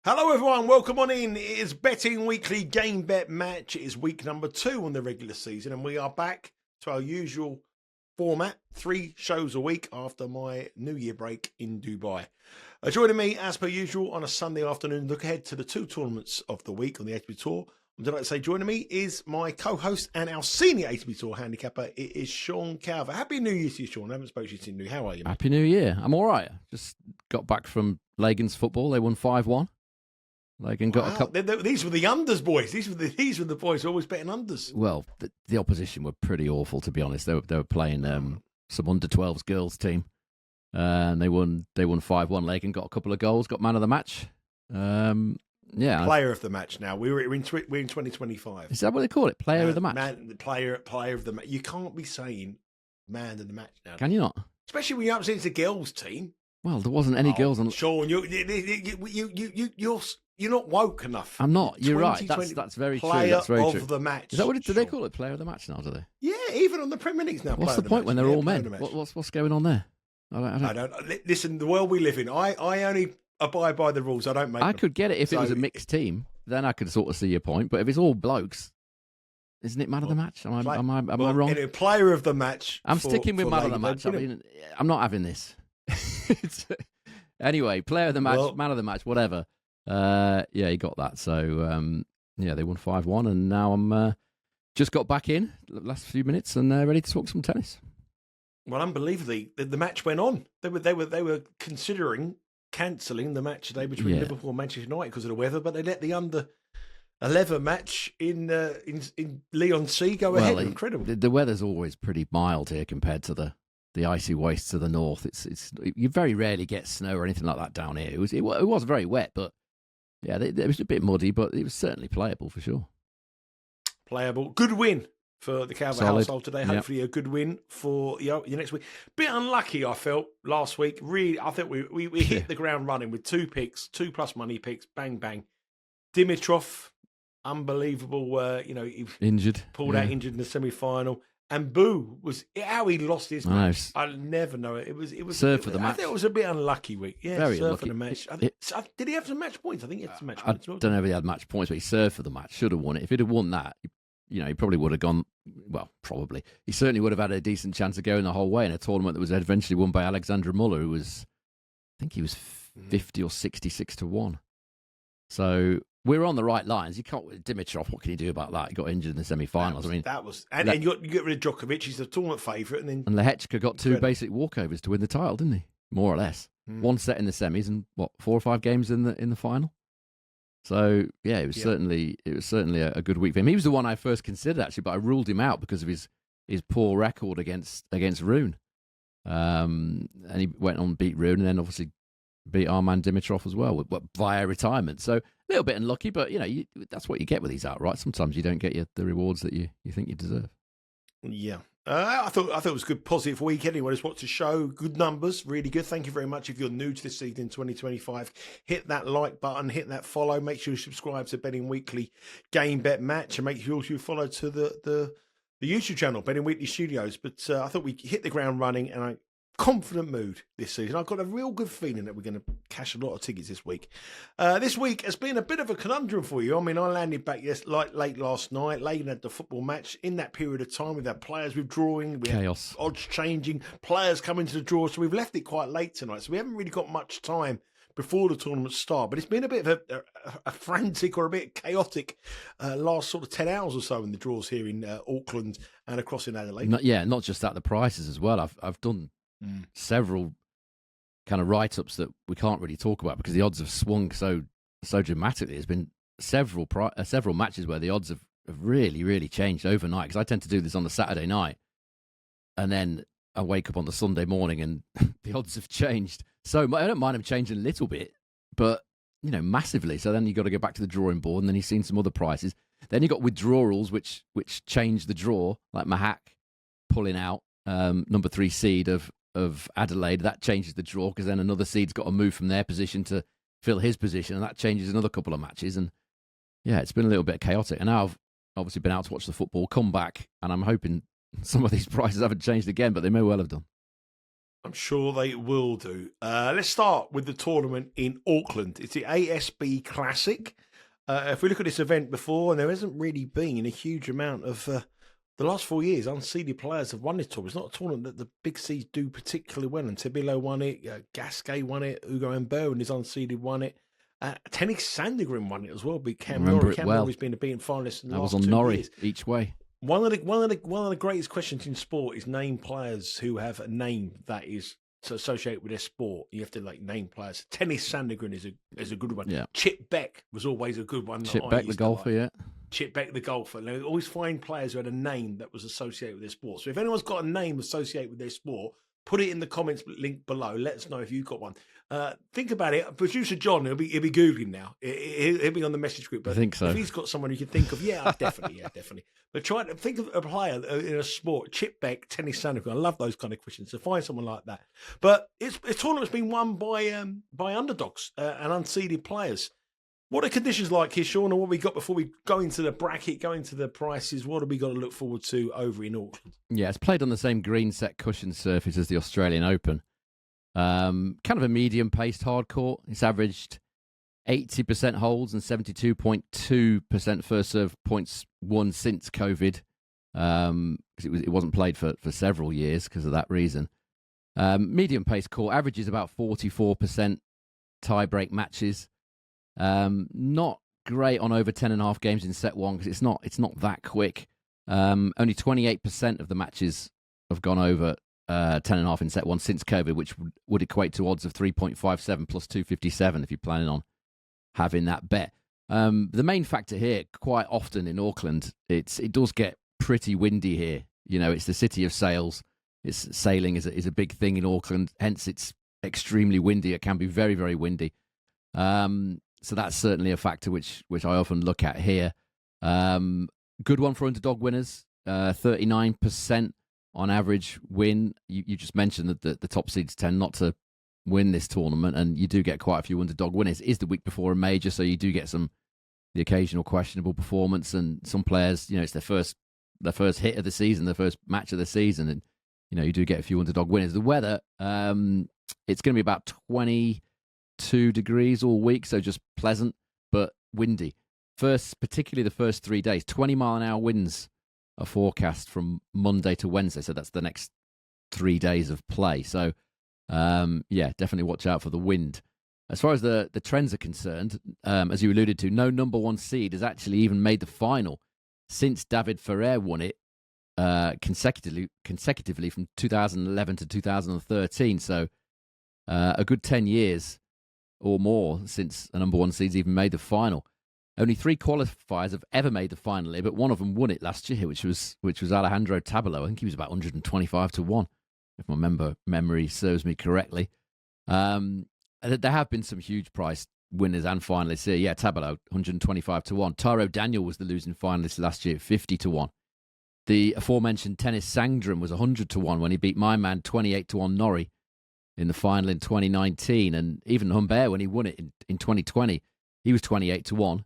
Hello everyone, welcome on in. It is Betting Weekly Game Bet Match. It is week number 2 on the regular season and we are back to our usual format, 3 shows a week after my New Year break in Dubai. Joining me as per usual on a Sunday afternoon, look ahead to the 2 tournaments of the week on the ATP Tour. I'm delighted to say joining me is my co-host and our senior ATP Tour handicapper. It is Sean Calvert. Happy New Year to you, Sean. I haven't spoken to you since New. How are you, mate? Happy New Year. I'm all right. Just got back from Legan's football. They won 5-1. Legan got a couple. These were the unders, boys. These were the boys always betting unders. Well, the opposition were pretty awful, to be honest. They were playing some under-12s girls team, and they won 5-1. Legan got a couple of goals, got man of the match. Player of the match. Now we're in 2025. Is that what they call it? Player of the match. Player of the match. You can't be saying man of the match now. Can you not? Especially when you're up against the girls team. Well, there wasn't any girls on. Sean, you're not woke enough. I'm not. You're right. That's very true. That's very true. Player of the match. Is that what do they call it? Player of the match now? Do they? Yeah, even on the Premier Leagues now. What's the point when they're all men? What's going on there? I don't. Listen, the world we live in. I only abide by the rules. I don't make. I could get it if it was a mixed team. Then I could sort of see your point. But if it's all blokes, isn't it man of the match? Am I wrong? Player of the match. I'm sticking with man of the match. I mean, I'm not having this. Anyway, player of the match, man of the match, whatever. He got that. So, they won 5-1, and now I'm just got back in the last few minutes and ready to talk some tennis. Well, unbelievably, the match went on. They were considering cancelling the match today between Liverpool and Manchester United because of the weather, but they let the under 11 match in Leon C go ahead. Incredible. The weather's always pretty mild here compared to the icy wastes to the north. You very rarely get snow or anything like that down here. It was very wet, but yeah, it was a bit muddy, but it was certainly playable for sure. Playable. Good win for the Calvert household today. Hopefully a good win for your next week. Bit unlucky, I felt, last week. Really, I think we hit the ground running with 2 picks, 2+ money picks, bang, bang. Dimitrov, unbelievable, he injured. Pulled out injured in the semi-final. And Boo was how he lost his match. I'll never know it. It was serve for the match. I think it was a bit unlucky week. Yeah, very serve unlucky. for the match. Did he have some match points? I think he had some match points. I don't know if he had match points, but he served for the match. Should have won it. If he'd have won that, he probably would have gone. Well, probably he certainly would have had a decent chance of going the whole way in a tournament that was eventually won by Alexandra Muller, who was, I think he was 50 or 66 to 1. So we're on the right lines. You can't Dimitrov. What can you do about that? He got injured in the semi-finals. And you get rid of Djokovic. He's the tournament favourite, and Lehechka got 2 basic walkovers to win the title, didn't he? More or less, 1 set in the semis and 4 or 5 games in the final. So yeah, it was certainly a good week for him. He was the one I first considered actually, but I ruled him out because of his poor record against Rune. And he went on and beat Rune, and then obviously beat our man Dimitrov as well via retirement. So a little bit unlucky, but that's what you get with these outright. Sometimes you don't get the rewards that you think you deserve. Yeah, I thought it was a good positive week anyway. Just watched the show, good numbers, really good. Thank you very much. If you're new to this season in 2025, hit that like button, hit that follow. Make sure you subscribe to Betting Weekly Game Bet Match, and make sure you follow to the YouTube channel, Betting Weekly Studios. But I thought we hit the ground running, and confident mood this season. I've got a real good feeling that we're going to cash a lot of tickets this week. This week has been a bit of a conundrum for you. I mean, I landed back late last night. Legan had the football match. In that period of time, we've had players withdrawing, chaos, had odds changing, players coming to the draw. So we've left it quite late tonight. So we haven't really got much time before the tournament start. But it's been a bit of a frantic or a bit chaotic last sort of 10 hours or so in the draws here in Auckland and across in Adelaide. Not just that, the prices as well. I've done several kind of write-ups that we can't really talk about because the odds have swung so dramatically. There's been several matches where the odds have really, really changed overnight, because I tend to do this on the Saturday night, and then I wake up on the Sunday morning and the odds have changed. So I don't mind them changing a little bit, but massively. So then you've got to go back to the drawing board, and then you've seen some other prices. Then you've got withdrawals which change the draw, like Mahak pulling out number 3 seed of Adelaide. That changes the draw, because then another seed's got to move from their position to fill his position, and that changes another couple of matches. And yeah, it's been a little bit chaotic. And now I've obviously been out to watch the football, come back, and I'm hoping some of these prices haven't changed again, but they may well have done. I'm sure they will do. Let's start with the tournament in Auckland. It's the ASB Classic. If we look at this event before, and there hasn't really been a huge amount of the last 4 years, unseeded players have won this tournament. It's not a tournament that the big seeds do particularly well. And Tabilo won it, Gasquet won it, Ugo Amber and his unseeded won it. Tennis Sandgren won it as well. Beat Cam Norrie. Cam Norrie's been a beaten finalist in the last 2 years. I was on Norrie each way. One of the greatest questions in sport is name players who have a name that is associated with their sport. You have to name players. Tennis Sandgren is a good one. Yeah. Chip Beck was always a good one. Chip Beck, the golfer, yeah. Chip Beck, the golfer. And they always find players who had a name that was associated with their sport. So if anyone's got a name associated with their sport, put it in the comments link below. Let us know if you've got one. Think about it. Producer John, he'll be Googling now. He'll be on the message group. But I think so. If he's got someone you can think of, definitely. But try to think of a player in a sport. Chip Beck, Tennis Sandgren. I love those kind of questions. So find someone like that. But the tournament's been won by underdogs and unseeded players. What are conditions like here, Sean, and what we got before we go into the bracket, go into the prices? What have we got to look forward to over in Auckland? Yeah, it's played on the same green set cushion surface as the Australian Open. Kind of a medium-paced hard court. It's averaged 80% holds and 72.2% first serve points won since COVID. Because it wasn't played for several years because of that reason. Medium-paced court averages about 44% tie-break matches. Not great on over 10.5 games in set one because it's not that quick. Only 28% of the matches have gone over 10.5 in set one since COVID, which would equate to odds of 3.57 plus 257 if you're planning on having that bet. The main factor here, quite often in Auckland, it does get pretty windy here. You know, it's the city of sails. Sailing is a big thing in Auckland, hence it's extremely windy. It can be very, very windy. So that's certainly a factor which I often look at here. Good one for underdog winners, 39% on average win. You just mentioned that the top seeds tend not to win this tournament, and you do get quite a few underdog winners. It is the week before a major, so you do get the occasional questionable performance, and some players, it's their first hit of the season, their first match of the season, and you do get a few underdog winners. The weather, it's going to be about 22 degrees all week, so just pleasant but windy. Particularly the first 3 days, 20-mile-an-hour winds are forecast from Monday to Wednesday, so that's the next 3 days of play. So, definitely watch out for the wind. As far as the trends are concerned, as you alluded to, no number one seed has actually even made the final since David Ferrer won it consecutively from 2011 to 2013. So, a good 10 years or more since a number one seed's even made the final. Only 3 qualifiers have ever made the final here, but one of them won it last year, which was Alejandro Tabilo. I think he was about 125 to 1, if my memory serves me correctly. There have been some huge price winners and finalists here. Yeah, Tabilo, 125 to 1. Taro Daniel was the losing finalist last year, 50 to 1. The aforementioned Tennis Sandgren was 100 to 1 when he beat my man 28 to 1 Norrie in the final in 2019. And even Humbert, when he won it in 2020, he was 28 to 1.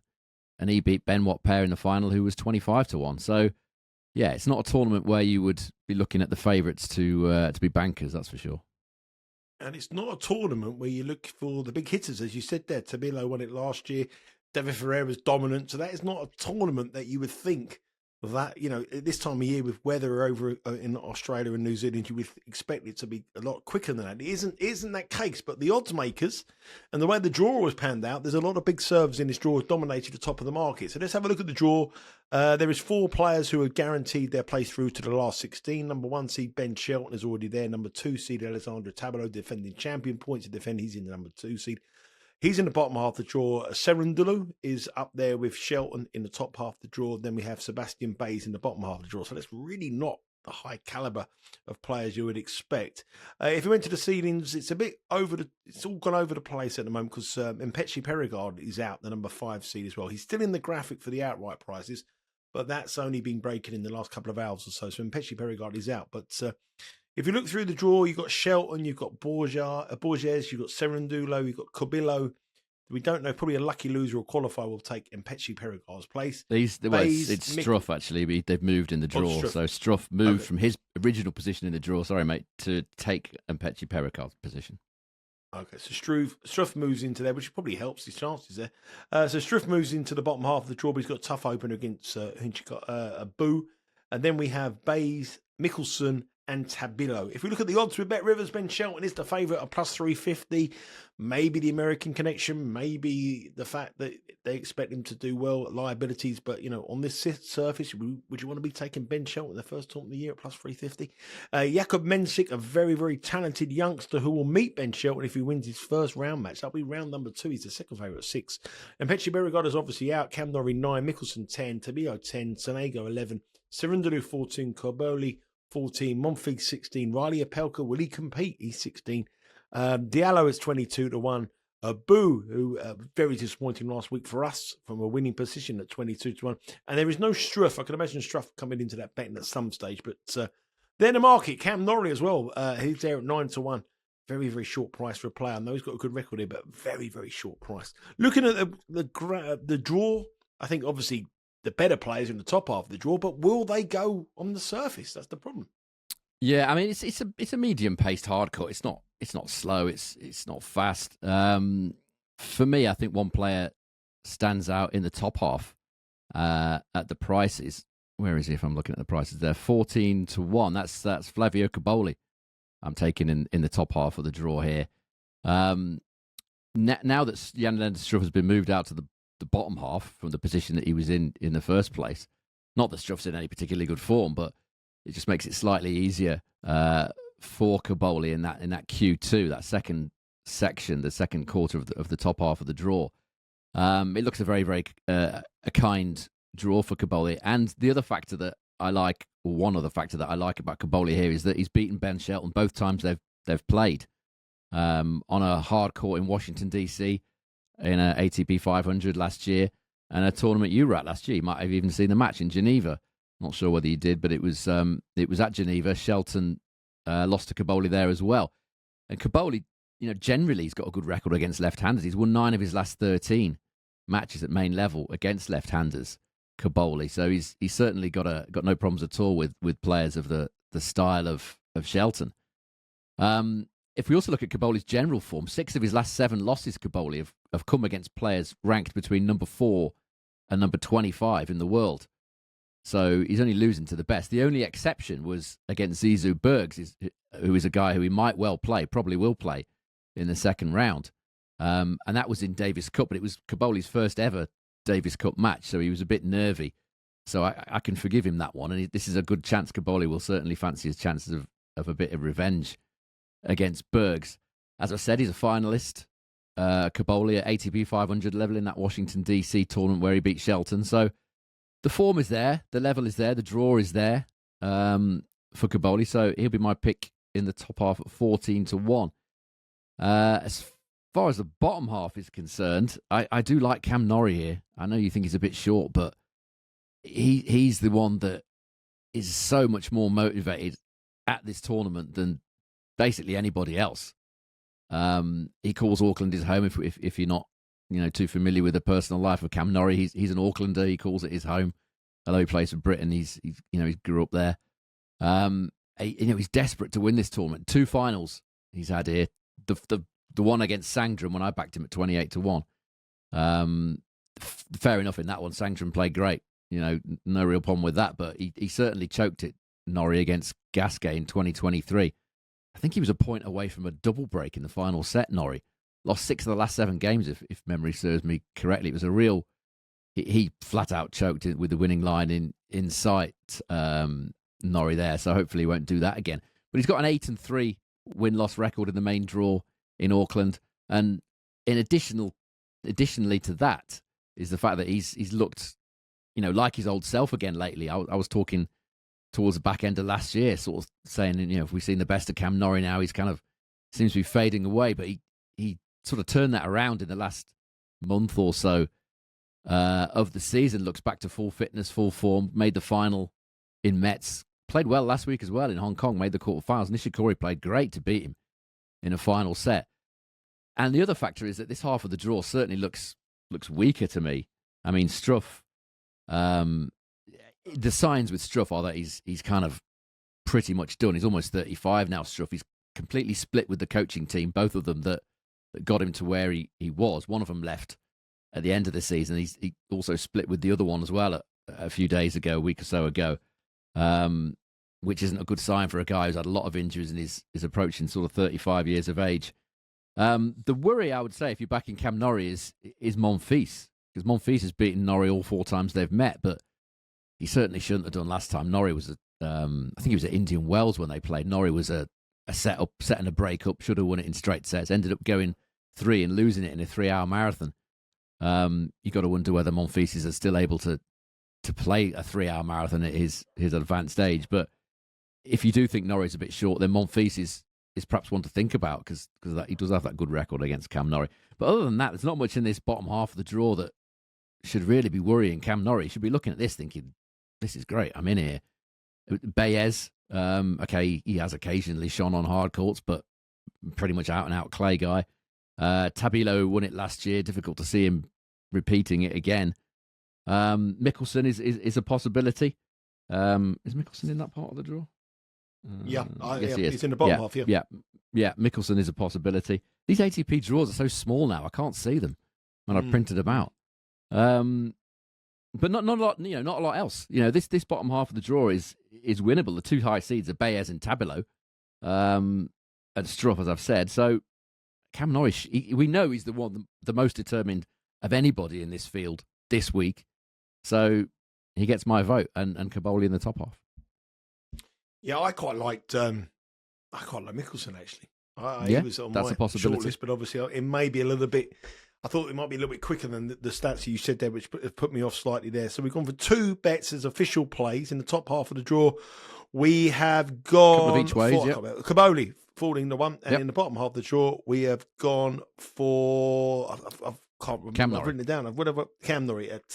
And he beat Benoit Paire in the final, who was 25 to 1. So, yeah, it's not a tournament where you would be looking at the favourites to be bankers, that's for sure. And it's not a tournament where you look for the big hitters, as you said there. Tabilo won it last year. David Ferrer was dominant. So that is not a tournament that you would think that, at this time of year with weather over in Australia and New Zealand, you would expect it to be a lot quicker than that. It isn't that case, but the odds makers and the way the draw was panned out, there's a lot of big serves in this draw dominated the top of the market. So let's have a look at the draw. There is 4 players who are guaranteed their place through to the last 16. Number 1 seed Ben Shelton is already there. Number 2 seed Alessandro Tabilo, defending champion, points to defend. He's in the number 2 seed. He's in the bottom half of the draw. Serundulu is up there with Shelton in the top half of the draw. Then we have Sebastian Bays in the bottom half of the draw. So that's really not the high caliber of players you would expect. If you went to the seedings, it's a bit it's all gone over the place at the moment because Mpetshi Perigard is out, the number 5 seed as well. He's still in the graphic for the outright prices, but that's only been breaking in the last couple of hours or so. So Mpetshi Perigard is out. But if you look through the draw, you've got Shelton, you've got Borges, you've got Serundulo, you've got Cobillo, We don't know. Probably a lucky loser or qualifier will take Etcheverry Perigard's place. It's Struff, actually. They've moved in the draw. So Struff moved from his original position in the draw, sorry, mate, to take Etcheverry Perigard's position. Okay, so Struff moves into there, which probably helps his chances there. So Struff moves into the bottom half of the draw, but he's got a tough opener against a Boo. And then we have Bays, Mickelson, and Diallo. If we look at the odds with Bet Rivers, Ben Shelton is the favourite at plus 350. Maybe the American connection, maybe the fact that they expect him to do well at liabilities. But, on this surface, would you want to be taking Ben Shelton the first tournament of the year at plus 350? Jakub Mensik, a very, very talented youngster who will meet Ben Shelton if he wins his first round match. That'll be round number 2. He's the second favourite at 6. And Etcheverry Perigard is obviously out. Cam Norrie 9, Mickelson 10, Tabio 10, Sonego 11, Cerundolo 14, Carballes 14, Monfils 16, Riley Opelka, will he compete? He's 16. Diallo is 22 to 1. Boo, who very disappointing last week for us from a winning position at 22 to 1. And there is no Struff. I can imagine Struff coming into that betting at some stage. But they're in the market. Cam Norrie as well. He's there at 9 to 1. Very, very short price for a player. I know he's got a good record here, but very, very short price. Looking at the draw, I think obviously the better players in the top half of the draw, but will they go on the surface? That's the problem. Yeah, I mean it's a medium paced hard court. It's not slow. It's not fast. For me, I think one player stands out in the top half at the prices. Where is he? If I'm looking at the prices, they're 14 to 1. That's Flavio Carballes. I'm taking in the top half of the draw here. Now that Jan Struff has been moved out to the bottom half from the position that he was in the first place. Not that Struff's in any particularly good form, but it just makes it slightly easier for Carballes in that Q2, that second section, the second quarter of the top half of the draw. It looks a very, very a kind draw for Carballes. And the other factor that I like, or one other factor that I like about Carballes here, is that he's beaten Ben Shelton both times they've played on a hard court in Washington, D.C., in a ATP 500 last year, and a tournament you were at last year. You might have even seen the match in Geneva. Not sure whether you did, but it was at Geneva. Shelton lost to Carballes there as well. And Carballes, generally he's got a good record against left-handers. He's won 9 of his last 13 matches at main level against left-handers, Carballes. So he's certainly got no problems at all with players of the style of Shelton. If we also look at Carballes' general form, 6 of his last 7 losses, Carballes, have come against players ranked between number 4 and number 25 in the world. So he's only losing to the best. The only exception was against Zizou Bergs, who is a guy who he might well play, probably will play in the second round. And that was in Davis Cup, but it was Carballes' first ever Davis Cup match, so he was a bit nervy. So I can forgive him that one. And this is a good chance. Carballes will certainly fancy his chances of a bit of revenge against Bergs. As I said, he's a finalist. Carballes at ATP 500 level in that Washington, D.C. tournament where he beat Shelton. So the form is there, the level is there, the draw is there for Carballes. So he'll be my pick in the top half at 14 to 1. As far as the bottom half is concerned, I do like Cam Norrie here. I know you think he's a bit short, but he's the one that is so much more motivated at this tournament than basically anybody else. He calls Auckland his home. If you're not, too familiar with the personal life of Cam Norrie, he's an Aucklander. He calls it his home. Although he plays for Britain, he grew up there. He's desperate to win this tournament. 2 finals he's had here. The one against Sangdrum when I backed him at 28 to 1. Fair enough in that one. Sangdrum played great. No real problem with that. But he certainly choked it, Norrie, against Gasquet in 2023. I think he was a point away from a double break in the final set, Norrie. Lost 6 of the last 7 games, if memory serves me correctly. It was a real... He flat out choked it with the winning line in sight, Norrie there, so hopefully he won't do that again. But he's got an 8-3 win-loss record in the main draw in Auckland. And additionally to that is the fact that he's looked, like his old self again lately. I was talking towards the back end of last year, sort of saying, if we've seen the best of Cam Norrie now, he's kind of seems to be fading away. But he sort of turned that around in the last month or so of the season. Looks back to full fitness, full form. Made the final in Metz. Played well last week as well in Hong Kong. Made the quarterfinals. Nishikori played great to beat him in a final set. And the other factor is that this half of the draw certainly looks weaker to me. I mean, Struff. The signs with Struff are that he's kind of pretty much done. He's almost 35 now. Struff. He's completely split with the coaching team. Both of them that got him to where he was. One of them left at the end of the season. He also split with the other one as well a few days ago, a week or so ago, which isn't a good sign for a guy who's had a lot of injuries and is approaching sort of 35 years of age. The worry, I would say, if you're backing Cam Norrie, is Monfils, because Monfils has beaten Norrie all 4 times they've met, but he certainly shouldn't have done last time. Norrie was, I think he was at Indian Wells when they played. Norrie was a setting a break up, should have won it in straight sets, ended up going 3 and losing it in a 3-hour marathon. You got to wonder whether Monfils is still able to play a 3-hour marathon at his advanced age. But if you do think Norrie's a bit short, then Monfils is perhaps one to think about because he does have that good record against Cam Norrie. But other than that, there's not much in this bottom half of the draw that should really be worrying Cam Norrie. Should be looking at this thinking, this is great, I'm in here. Baez, okay, he has occasionally shone on hard courts, but pretty much out-and-out clay guy. Tabilo won it last year. Difficult to see him repeating it again. Mickelson is a possibility. Is Mickelson in that part of the draw? Yeah, yes, he is. He's in the bottom half. Yeah. Mickelson is a possibility. These ATP draws are so small now. I can't see them when I printed them out. But not a lot. Not a lot else. This bottom half of the draw is winnable. The 2 high seeds are Baez and Tabilo, and Struff, as I've said. So Cam Norrie, we know he's the most determined of anybody in this field this week. So he gets my vote, and Carballes in the top half. Yeah, I quite liked Mickelson actually. He was on that's my a possibility. shortlist, but obviously it may be a little bit. I thought it might be a little bit quicker than the stats you said there, which put me off slightly there. So we've gone for 2 bets as official plays in the top half of the draw. We have gone couple of each ways, Carballes falling the one, and in the bottom half of the draw we have gone for I can't remember. I've written it down. I've whatever Cam Norrie at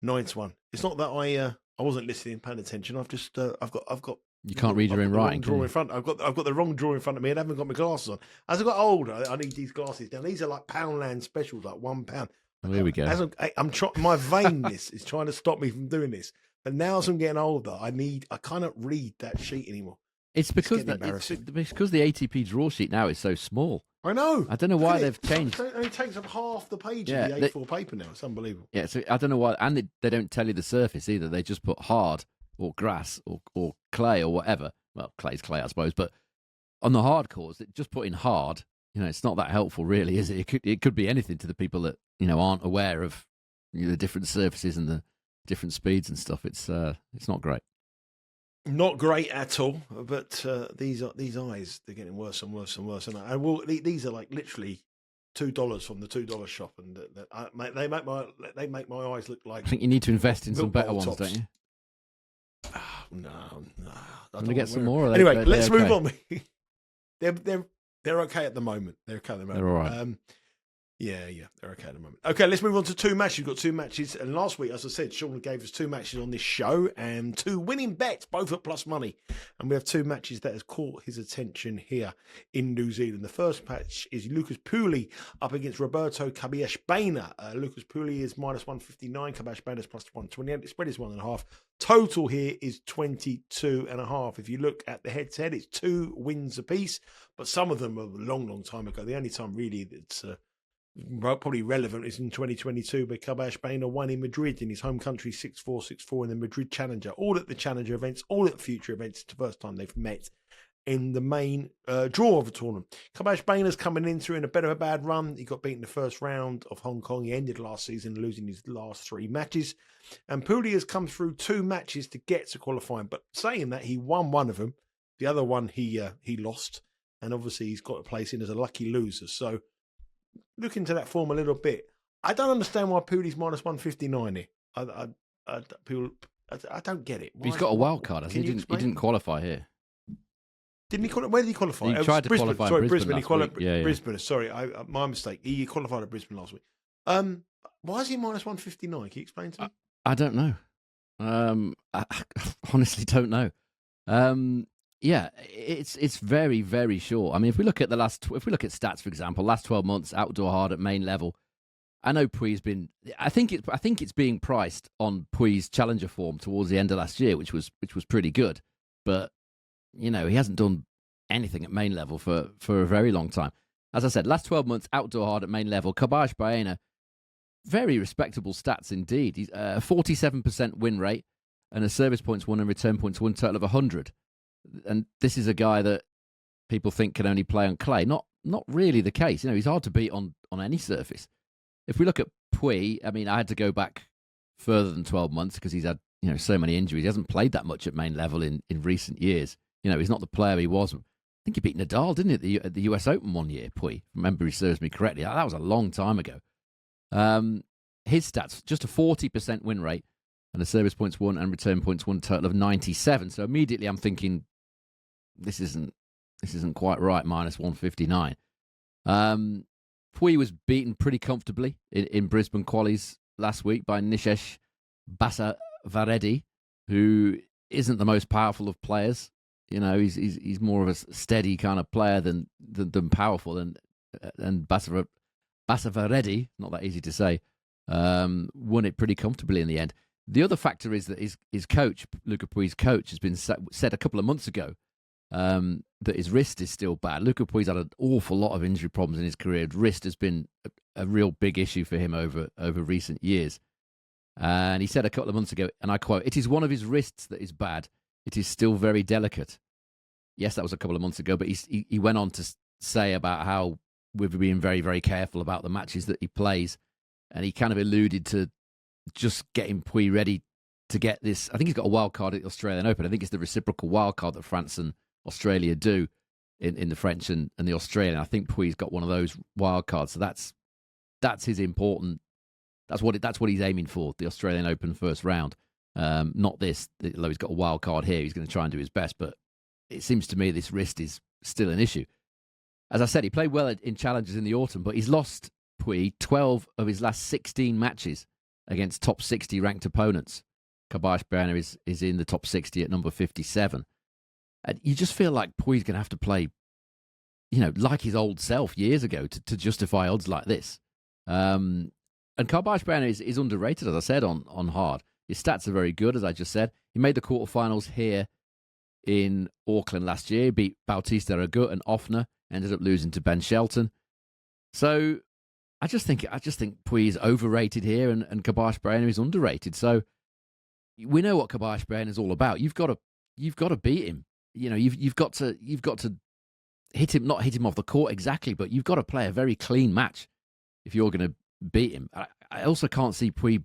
9-1. It's not that I wasn't listening, paying attention. I've just I've got. You can't read your own writing. Draw in front. I've got the wrong draw in front of me, and I haven't got my glasses on. As I got older, I need these glasses down. These are like Poundland specials, like £1. Well, here we go. I'm trying. My vainness is trying to stop me from doing this. But now, as I'm getting older, I can't read that sheet anymore. It's because the ATP draw sheet now is so small. I know. I don't know why they've changed. It only takes up half the page of the A4 paper now. It's unbelievable. Yeah, so I don't know why, and they don't tell you the surface either. They just put hard or grass or clay or whatever. Well, clay's clay, I suppose. But on the hard courts, just put in hard. It's not that helpful, really, is it? It could be anything to the people that aren't aware of the different surfaces and the different speeds and stuff. It's not great. Not great at all. But these eyes, they're getting worse and worse and worse. And these are like literally $2 from the $2 shop, and they make my eyes look like. I think you need to invest in some better ones, tops. Don't you? No. I'm gonna get some more. Anyway, let's move on. They're okay at the moment. They're okay at the moment. They're all right. Yeah, they're okay at the moment. Okay, let's move on to 2 matches. We've got 2 matches, and last week, as I said, Sean gave us 2 matches on this show and 2 winning bets, both at plus money. And we have 2 matches that has caught his attention here in New Zealand. The first match is Lucas Pouille up against Roberto Carballes Baena. Lucas Pouille is minus 159, Carballes Baena is plus 128. The spread is 1.5. Total here is 22.5. If you look at the head-to-head, it's 2 wins apiece, but some of them are a long, long time ago. The only time really that's probably relevant is in 2022, where Carballes Baena won in Madrid in his home country 6-4, 6-4 in the Madrid Challenger. All at the Challenger events, all at the future events. It's the first time they've met in the main draw of the tournament. Carballes Baena's coming in through in a bit of a bad run. He got beaten the first round of Hong Kong. He ended last season losing his last 3 matches. And Pouille has come through 2 matches to get to qualifying. But saying that, he won one of them. The other one he lost. And obviously he's got a place in as a lucky loser. So look into that form a little bit. I don't understand why Pouille's minus 159 here. I don't get it. He's got a wild card. He didn't qualify here. Didn't he qualify? Where did he qualify? He tried to qualify in Brisbane. He qualified Yeah. Brisbane. Sorry, my mistake. He qualified at Brisbane last week. Why is he minus 159? Can you explain to me? I don't know. I honestly don't know. Yeah, it's very, very short. I mean, if we look at stats, for example, last 12 months outdoor hard at main level, I know Pouille's been. I think it's being priced on Pouille's challenger form towards the end of last year, which was pretty good. But he hasn't done anything at main level for a very long time. As I said, last 12 months outdoor hard at main level, Carballes Baena, very respectable stats indeed. He's 47% win rate and a service points won and return points won total of 100. And this is a guy that people think can only play on clay. Not really the case. He's hard to beat on any surface. If we look at Pouille, I mean, I had to go back further than 12 months because he's had so many injuries. He hasn't played that much at main level in recent years. He's not the player he was. I think he beat Nadal, didn't he, at the US Open one year, Pouille? Remember, he serves me correctly. That was a long time ago. His stats, just a 40% win rate and a service points won and return points won total of 97. So immediately I'm thinking, this isn't quite right, minus 159. Pouille was beaten pretty comfortably in Brisbane qualies last week by Nishesh Basavaredi, who isn't the most powerful of players. He's more of a steady kind of player than powerful. And Basavaredi, not that easy to say, won it pretty comfortably in the end. The other factor is that his coach, Luca Pouille's coach, has been said a couple of months ago that his wrist is still bad. Luca Pouille's had an awful lot of injury problems in his career. His wrist has been a real big issue for him over recent years. And he said a couple of months ago, and I quote, "It is one of his wrists that is bad. It is still very delicate." Yes, that was a couple of months ago, but he went on to say about how we've been very, very careful about the matches that he plays. And he kind of alluded to just getting Pouille ready to get this. I think he's got a wild card at the Australian Open. I think it's the reciprocal wild card that France and Australia do in the French and the Australian. I think Pouille's got one of those wild cards. So that's his important. That's what he's aiming for, the Australian Open first round. Not this. Although he's got a wild card here, he's going to try and do his best. But it seems to me this wrist is still an issue. As I said, he played well in challenges in the autumn, but he's lost Pouille 12 of his last 16 matches against top 60 ranked opponents. Carballes Baena is in the top 60 at number 57. And you just feel like Pouille's going to have to play, like his old self years ago to justify odds like this. And Carballes Baena is underrated, as I said, on hard. His stats are very good, as I just said. He made the quarterfinals here in Auckland last year. He beat Bautista Agut and Offner, ended up losing to Ben Shelton. So I just think Pouille is overrated here, and Carballes Baena is underrated. So we know what Carballes Baena is all about. You've got to beat him. You've got to hit him, not hit him off the court exactly, but you've got to play a very clean match if you're going to beat him. I also can't see Pouille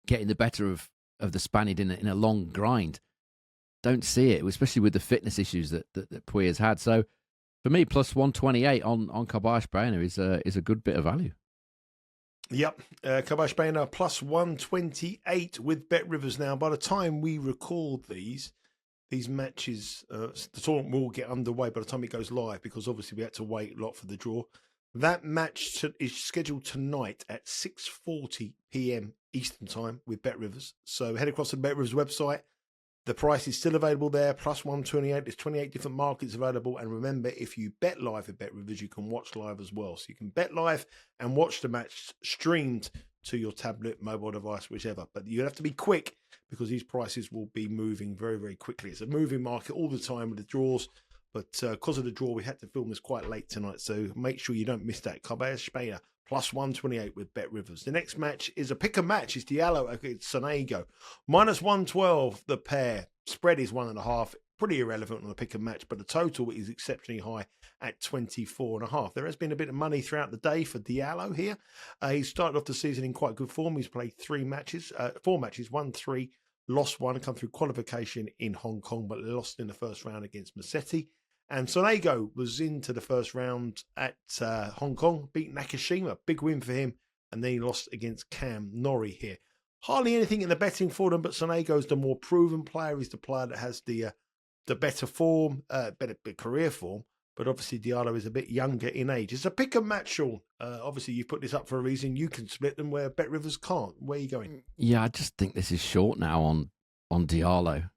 getting the better of the Spaniard in a long grind. Don't see it, especially with the fitness issues that Pouille has had. So for me, plus 128 on Carballes Baena is a good bit of value. Yep, Carballes Baena plus 128 with Bet Rivers now. By the time we record these matches, the tournament will get underway by the time it goes live, because obviously we had to wait a lot for the draw. That match is scheduled tonight at 6:40 p.m. Eastern Time with Bet Rivers. So head across to the Bet Rivers website. The price is still available there, plus 128. There's 28 different markets available. And remember, if you bet live at Bet Rivers, you can watch live as well. So you can bet live and watch the match streamed to your tablet, mobile device, whichever. But you have to be quick, because these prices will be moving very, very quickly. It's a moving market all the time with the draws. But because of the draw, we had to film this quite late tonight. So make sure you don't miss that. Carballes Baena plus 128 with Bet Rivers. The next match is a pick-a match. It's Diallo against Sonego. Minus 112, the pair. Spread is 1.5. Pretty irrelevant on a pick-a match, but the total is exceptionally high at 24.5. There has been a bit of money throughout the day for Diallo here. He started off the season in quite good form. He's played 4 matches, won 3, lost 1, come through qualification in Hong Kong, but lost in the first round against Musetti. And Sonego was into the first round at Hong Kong, beat Nakashima, big win for him, and then he lost against Cam Norrie here. Hardly anything in the betting for them, but Sonego's the more proven player. He's the player that has the better form, better career form, but obviously Diallo is a bit younger in age. It's a pick and match, Sean. Obviously, you put this up for a reason. You can split them where Bet Rivers can't. Where are you going? Yeah, I just think this is short now on Diallo.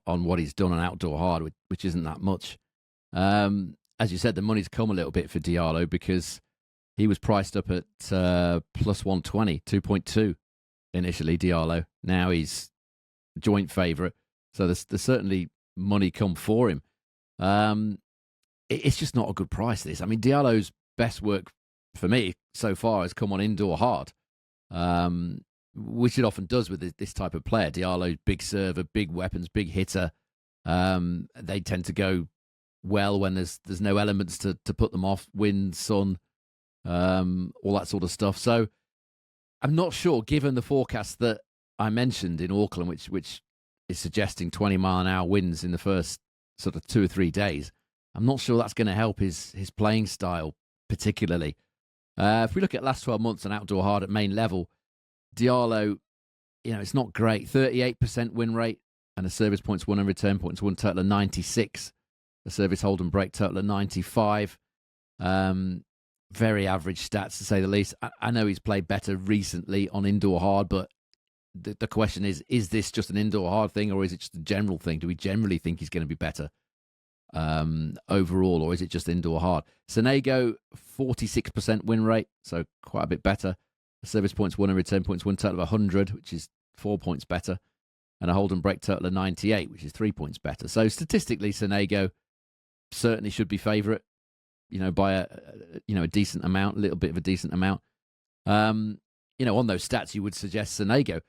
on what he's done on outdoor hard, which isn't that much. As you said, the money's come a little bit for Diallo because he was priced up at plus 120, 2.2 initially, Diallo. Now he's joint favourite. So there's certainly money come for him. It's just not a good price, this. I mean, Diallo's best work for me so far has come on indoor hard, which it often does with this type of player. Diallo, big server, big weapons, big hitter. They tend to go well when there's no elements to put them off, wind, sun, all that sort of stuff. So I'm not sure, given the forecast that I mentioned in Auckland, which is suggesting 20-mile-an-hour winds in the first sort of 2 or 3 days, I'm not sure that's going to help his playing style particularly. If we look at last 12 months on outdoor hard at main level, Diallo, it's not great. 38% win rate and a service points won and return points won total of 96. A service hold and break total of 95. Very average stats, to say the least. I know he's played better recently on indoor hard, but the question is this just an indoor hard thing, or is it just a general thing? Do we generally think he's going to be better overall, or is it just indoor hard? Sonego, 46% win rate, so quite a bit better. A service points won and return points won total of 100, which is 4 points better. And a hold and break total of 98, which is 3 points better. So statistically, Sonego certainly should be favourite, by a decent amount, a little bit of a decent amount. On those stats, you would suggest Sonego.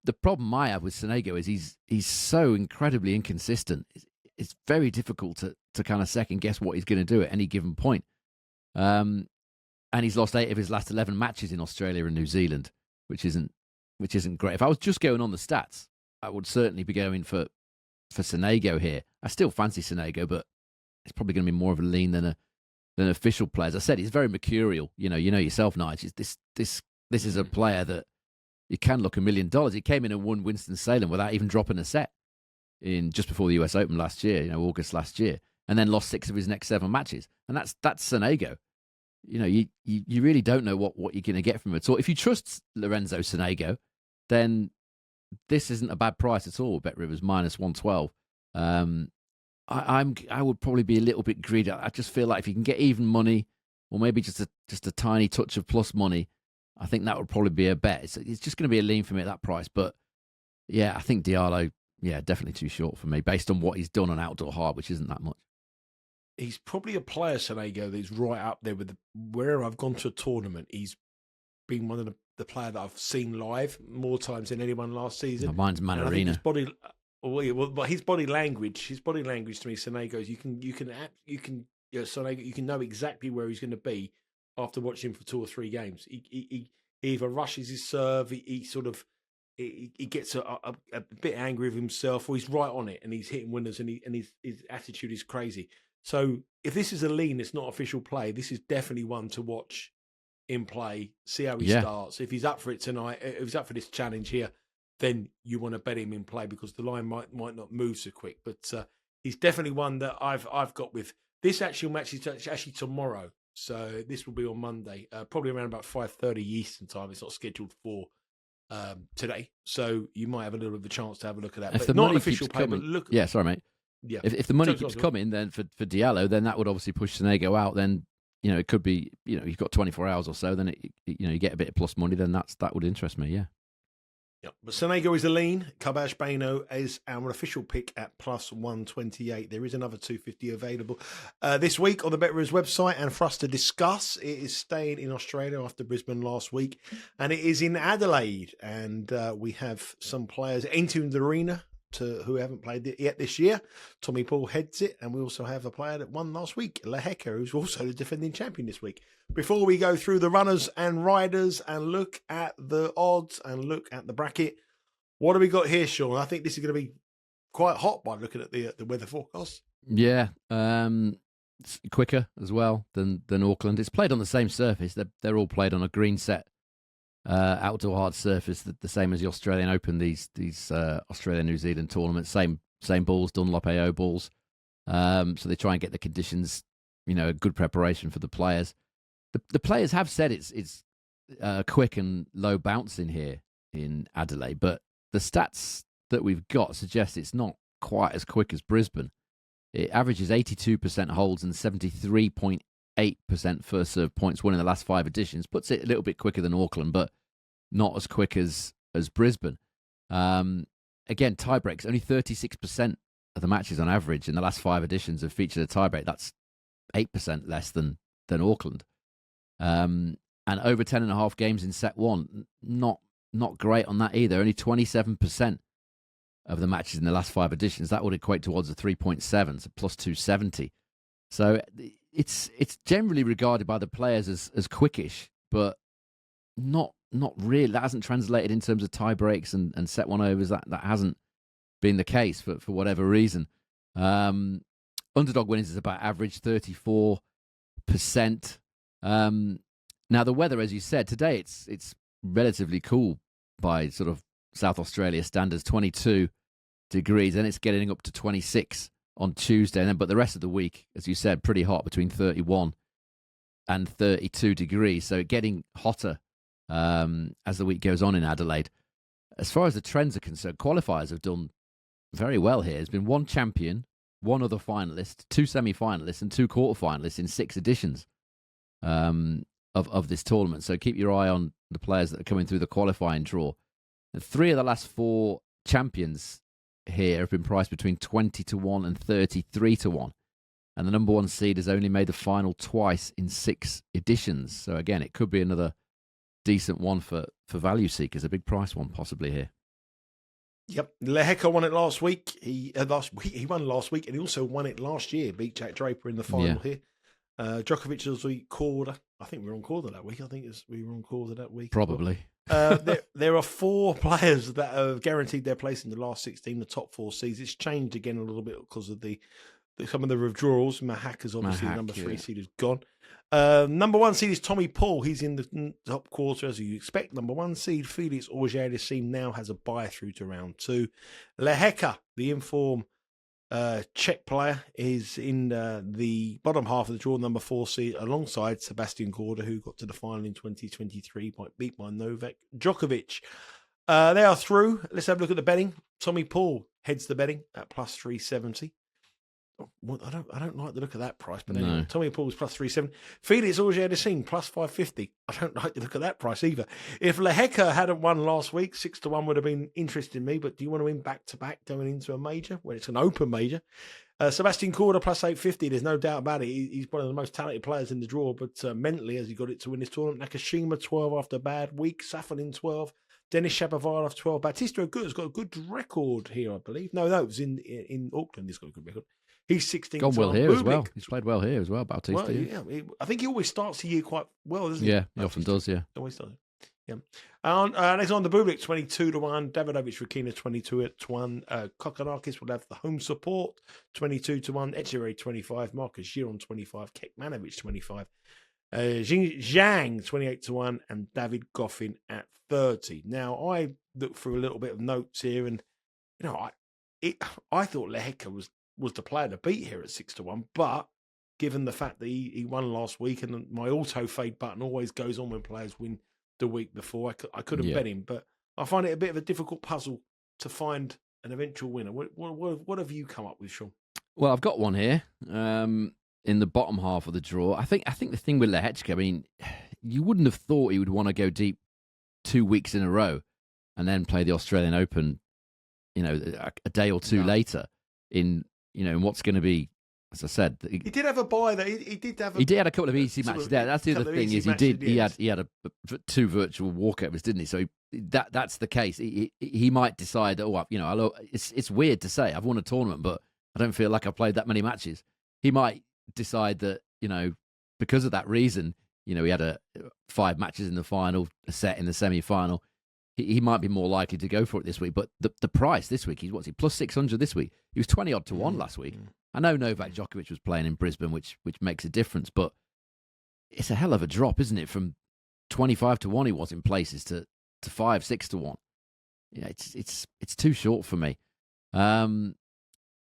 The problem I have with Sonego is he's so incredibly inconsistent. It's very difficult to kind of second guess what he's going to do at any given point. And he's lost 8 of his last 11 matches in Australia and New Zealand, which isn't great. If I was just going on the stats, I would certainly be going for Sonego here. I still fancy Sonego, but it's probably going to be more of a lean than an official player. As I said, he's very mercurial. You know yourself, Nigel. This is a player that you can look $1 million. He came in and won Winston-Salem without even dropping a set in just before the US Open last year, August last year, and then lost 6 of his next 7 matches. And that's Sonego. You really don't know what you're going to get from him at all. If you trust Lorenzo Sonego, then this isn't a bad price at all. Bet Rivers minus 112. I would probably be a little bit greedy. I just feel like if you can get even money, or maybe just a tiny touch of plus money, I think that would probably be a bet. It's just going to be a lean for me at that price. But yeah, I think Diallo, definitely too short for me based on what he's done on outdoor hard, which isn't that much. He's probably a player, Sonego, that's right up there with wherever I've gone to a tournament. He's been one of the player that I've seen live more times than anyone last season. Mine's Manarina. His body language to me, Sonego's. Sonego, you can know exactly where he's going to be after watching him for 2 or 3 games. He either rushes his serve, he gets a bit angry with himself, or he's right on it and he's hitting winners, and his attitude is crazy. So if this is a lean, it's not official play. This is definitely one to watch in play, see how he starts. If he's up for it tonight, if he's up for this challenge here, then you want to bet him in play because the line might not move so quick. But he's definitely one that I've got with. This actual match is actually tomorrow, so this will be on Monday, probably around about 5:30 Eastern time. It's not scheduled for today, so you might have a little bit of a chance to have a look at that. If but not an official play, but look. Yeah, sorry, mate. Yeah. If the money keeps coming, then for Diallo, then that would obviously push Sonego out. Then it could be you've got 24 hours or so. Then you get a bit of plus money. Then that would interest me. Yeah. Yeah, but Sonego is a lean. Carballes Baena is our official pick at plus 128. There is another 250 available this week on the BetRivers website, and for us to discuss, it is staying in Australia after Brisbane last week, and it is in Adelaide, and we have some players entering the arena who haven't played it yet this year. Tommy Paul heads it, and we also have a player that won last week, Leheka, who's also the defending champion this week. Before we go through the runners and riders and look at the odds and look at the bracket, what do we got here, Sean? I think this is going to be quite hot by looking at the weather forecast. Yeah, it's quicker as well than Auckland. It's played on the same surface. They're all played on a green set. Outdoor hard surface, the same as the Australian Open, these Australia New Zealand tournaments, same balls, Dunlop AO balls. So they try and get the conditions, a good preparation for the players. The players have said it's quick and low bouncing here in Adelaide, but the stats that we've got suggest it's not quite as quick as Brisbane. It averages 82% holds and 73.8% first serve points won in the last 5 editions. Puts it a little bit quicker than Auckland, but not as quick as Brisbane. Again, tiebreaks, only 36% of the matches on average in the last 5 editions have featured a tiebreak. That's 8% less than Auckland. And over 10.5 games in set 1, not great on that either. Only 27% of the matches in the last 5 editions. That would equate to odds of 3.7, so plus 270. So it's generally regarded by the players as quickish, but not really. That hasn't translated in terms of tie breaks and set 1 overs. That hasn't been the case for whatever reason. Underdog winnings is about average 34%. Now the weather, as you said, today it's relatively cool by sort of South Australia standards, 22 degrees, and it's getting up to 26 on Tuesday. But the rest of the week, as you said, pretty hot, between 31 and 32 degrees. So getting hotter as the week goes on in Adelaide. As far as the trends are concerned, qualifiers have done very well here. There's been 1 champion, 1 other finalist, 2 semi-finalists, and 2 quarter-finalists in 6 editions of this tournament. So keep your eye on the players that are coming through the qualifying draw. And 3 of the last 4 champions here have been priced between 20 to 1 and 33 to 1. And the number 1 seed has only made the final twice in 6 editions. So again, it could be another decent one for value seekers, a big price one possibly here. Yep, Lehecka won it last week. He won last week, and he also won it last year. Beat Jack Draper in the final here. Djokovic was Korda. I think we were on Korda that week. We were on Korda that week. Probably. There are 4 players that have guaranteed their place in the last 16, the top 4 seeds. It's changed again a little bit because of some of the withdrawals. Mahaka's obviously the number 3 seed is gone. Number 1 seed is Tommy Pouille. He's in the top quarter, as you expect. Number 1 seed, Felix Auger-Aliassime, now has a bye through to round 2. Lehecka, the informed Czech player, is in the bottom half of the draw, number 4 seed, alongside Sebastian Korda, who got to the final in 2023, beat by Novak Djokovic. They are through. Let's have a look at the betting. Tommy Pouille heads the betting at plus 370. Well, I don't like the look of that price, but anyway, no. Tommy Pouille's plus 370. Felix Auger-Aliassime plus 550. I don't like the look of that price either. If Lehecka hadn't won last week, 6 to 1 would have been interesting me. But do you want to win back to back going into a major when it's an open major? Sebastian Korda plus 850. There's no doubt about it. He's one of the most talented players in the draw, but mentally, has he got it to win this tournament? Nakashima 12 after a bad week. Safin 12. Denis Shapovalov 12. Batista has got a good record here, I believe. No, it was in Auckland. He's got a good record. He's 16. Gone well here as well. He's played well here as well, Bautista. Well, yeah, I think he always starts the year quite well, doesn't he? Yeah, he often does, yeah. Always does. Yeah. Alexander Bublik, 22 to 1. Davidovich Fokina, 22 to 1. Kokkinakis will have the home support, 22 to 1. Etcheverry, 25. Marcus Giron, 25. Kekmanovic, 25. Zhang, 28 to 1. And David Goffin at 30. Now, I looked through a little bit of notes here, and I thought Lehecka was the player to beat here at 6 to 1, but given the fact that he won last week, and my auto fade button always goes on when players win the week before, I couldn't bet him. But I find it a bit of a difficult puzzle to find an eventual winner. What have you come up with, Sean? Well, I've got one here in the bottom half of the draw. I think the thing with Lehecka, I mean, you wouldn't have thought he would want to go deep 2 weeks in a row and then play the Australian Open, a day or two later in what's going to be, as I said, he did have a bye. He did have a couple of easy matches there. That's the other thing is he had 2 virtual walkovers, didn't he? So that's the case. He might decide that it's weird to say I've won a tournament, but I don't feel like I've played that many matches. He might decide that because of that reason, he had 5 matches in the final, a set in the semi-final. He might be more likely to go for it this week, but the price this week, he's plus 600 this week. He was 20 odd to 1 last week. I know Novak Djokovic was playing in Brisbane, which makes a difference, but it's a hell of a drop, isn't it? From 25 to 1 he was in places to 5, 6 to 1. Yeah, it's too short for me. So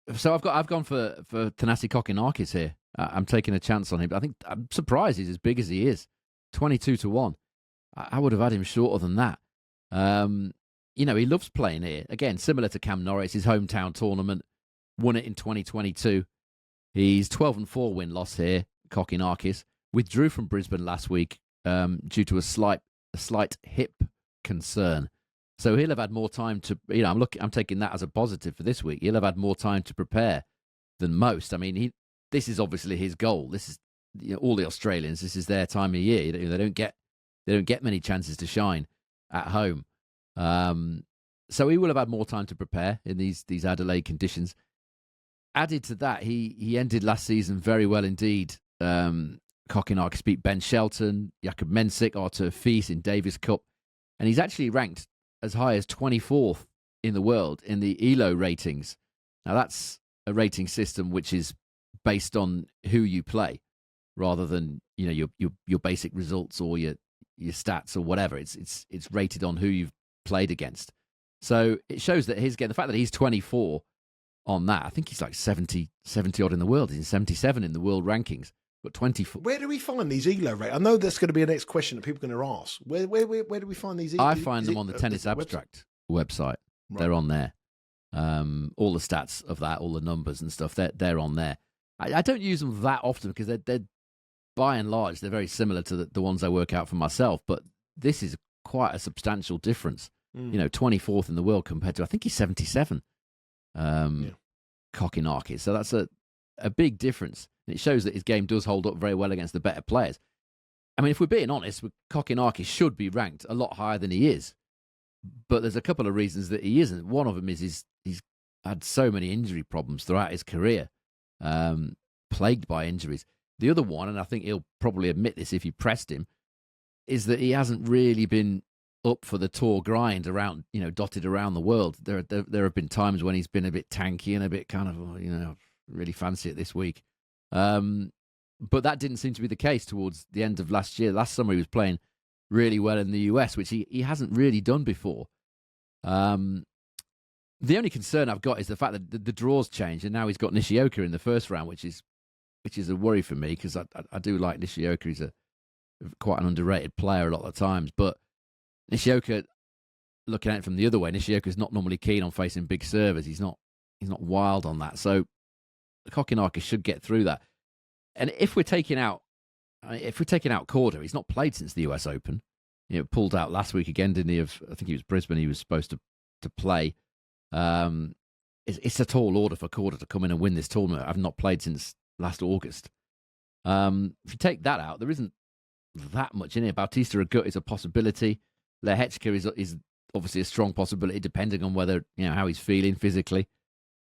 I've gone for Thanasi Kokkinakis here. I'm taking a chance on him. I think I'm surprised he's as big as he is. 22 to 1. I would have had him shorter than that. He loves playing here. Again, similar to Cam Norris, his hometown tournament. won it in 2022. He's 12-4 win-loss here, Kokkinakis. Withdrew from Brisbane last week due to a slight hip concern. So he'll have had more time to, I'm taking that as a positive for this week. He'll have had more time to prepare than most. I mean, this is obviously his goal. This is all the Australians. This is their time of year. They don't get many chances to shine at home. So he will have had more time to prepare in these Adelaide conditions. Added to that, he ended last season very well indeed. Kokkinakis beat Ben Shelton, Jakob Mensik, Artur Fies in Davis Cup, and he's actually ranked as high as 24th in the world in the ELO ratings. Now that's a rating system which is based on who you play, rather than your basic results or your stats or whatever. It's rated on who you've played against. So it shows that the fact that he's 24 on that, I think he's like 70 odd in the world. He's 77 in the world rankings. But 24. Where do we find these ELO rates? I know that's going to be a next question that people are going to ask. Where do we find these? I find them on the Tennis Abstract website. Right. They're on there. All the stats of that, all the numbers and stuff, they're on there. I don't use them that often because they're by and large they're very similar to the ones I work out for myself. But this is quite a substantial difference. 24th in the world compared to, I think he's 77. Kokkinakis. So that's a big difference. And it shows that his game does hold up very well against the better players. I mean, if we're being honest, Kokkinakis should be ranked a lot higher than he is. But there's a couple of reasons that he isn't. One of them is he's had so many injury problems throughout his career, plagued by injuries. The other one, and I think he'll probably admit this if you pressed him, is that he hasn't really been up for the tour grind around, dotted around the world. There have been times when he's been a bit tanky and a bit kind of, really fancy it this week. But that didn't seem to be the case towards the end of last year. Last summer he was playing really well in the US, which he hasn't really done before. The only concern I've got is the fact that the draws changed, and now he's got Nishioka in the first round, which is a worry for me because I do like Nishioka. He's quite an underrated player a lot of the times. But Nishioka, looking at it from the other way, Nishioka's not normally keen on facing big servers. He's not wild on that. So Kokkinakis should get through that. And if we're taking out Korda, he's not played since the US Open. Pulled out last week again, didn't he? I think it was Brisbane. He was supposed to play. It's a tall order for Korda to come in and win this tournament. I've not played since last August. If you take that out, there isn't that much in here. Bautista Agut is a possibility. Lehechka is obviously a strong possibility, depending on whether how he's feeling physically.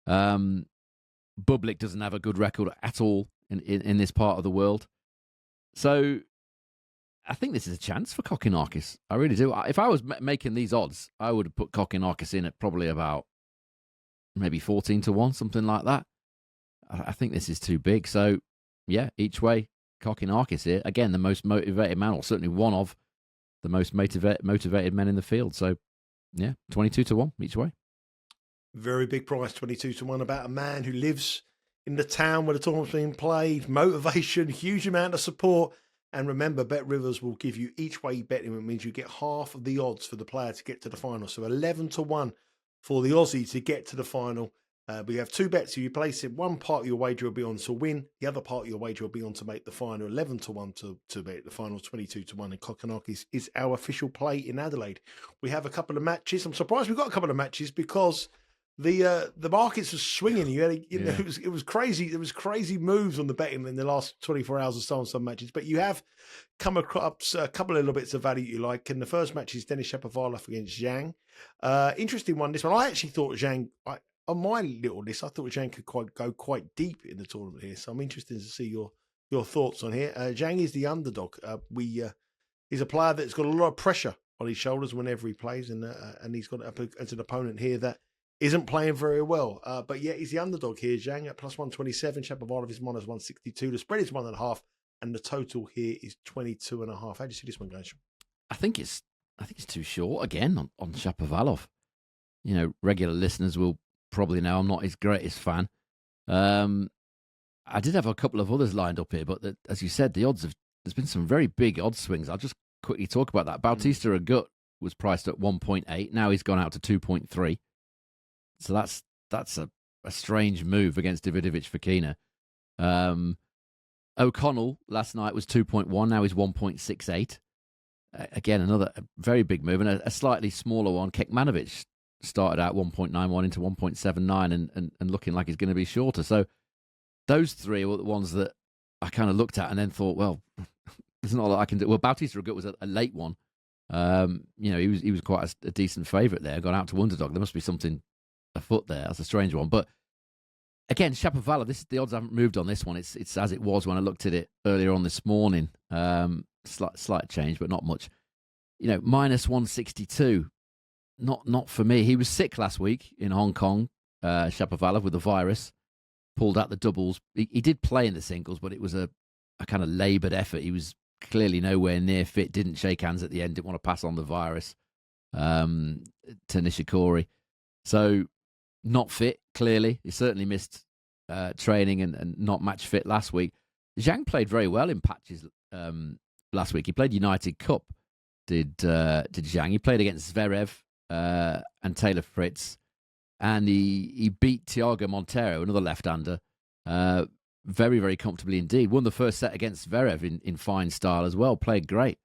Bublik doesn't have a good record at all in this part of the world. So I think this is a chance for Kokkinakis. I really do. If I was making these odds, I would have put Kokkinakis in at probably about maybe 14-1, something like that. I think this is too big. So, yeah, each way, Kokkinakis here. Again, the most motivated man, or certainly one of the most motivated men in the field. So, yeah, 22-1 each way. Very big price, 22-1, about a man who lives in the town where the tournament's being played. Motivation, huge amount of support. And remember, Bet Rivers will give you each way betting. It means you get half of the odds for the player to get to the final. So 11-1 for the Aussie to get to the final. But you have two bets. If you place it, one part of your wager will be on to win. The other part of your wager will be on to make the final. 11-1 to make the final. 22-1. And Kokkinakis is our official play in Adelaide. We have a couple of matches. I'm surprised we've got a couple of matches because the markets were swinging. It was crazy. There was crazy moves on the betting in the last 24 hours or so on some matches. But you have come across a couple of little bits of value you like. And the first match is Denis Shapovalov against Zhang. Interesting one. This one, I actually thought Zhang. On my little list, I thought Zhang could go quite deep in the tournament here. So I'm interested to see your thoughts on here. Zhang is the underdog. He's a player that's got a lot of pressure on his shoulders whenever he plays, and he's got up against an opponent here that isn't playing very well. But yeah, he's the underdog here. Zhang at plus 127. Shapovalov is minus 162. The spread is 1.5, and the total here is 22.5. How do you see this one going? I think it's too short again on Shapovalov. Regular listeners will probably know I'm not his greatest fan. I did have a couple of others lined up here, but as you said, there's been some very big odds swings. I'll just quickly talk about that. Bautista Agut was priced at 1.8. Now he's gone out to 2.3. So that's a a strange move against Davidovich Fokina. O'Connell last night was 2.1, now he's 1.68. Again, another very big move, and a slightly smaller one. Kekmanovic started out 1.91 into 1.79 and looking like he's going to be shorter. So those three were the ones that I kind of looked at and then thought, well, there's not a lot I can do. Well, Bautista Agut was a late one. He was quite a decent favourite there. Got out to underdog. There must be something afoot there. That's a strange one. But again, Shapovalov, the odds haven't moved on this one. It's as it was when I looked at it earlier on this morning. Slight change, but not much. Minus 162. Not for me. He was sick last week in Hong Kong, Shapovalov, with the virus. Pulled out the doubles. He did play in the singles, but it was a kind of laboured effort. He was clearly nowhere near fit. Didn't shake hands at the end. Didn't want to pass on the virus to Nishikori. So not fit, clearly. He certainly missed training and not match fit last week. Zhang played very well in patches last week. He played United Cup, did Zhang. He played against Zverev and Taylor Fritz, and he beat Thiago Monteiro, another left-hander, very, very comfortably indeed. Won the first set against Zverev in fine style as well. Played great.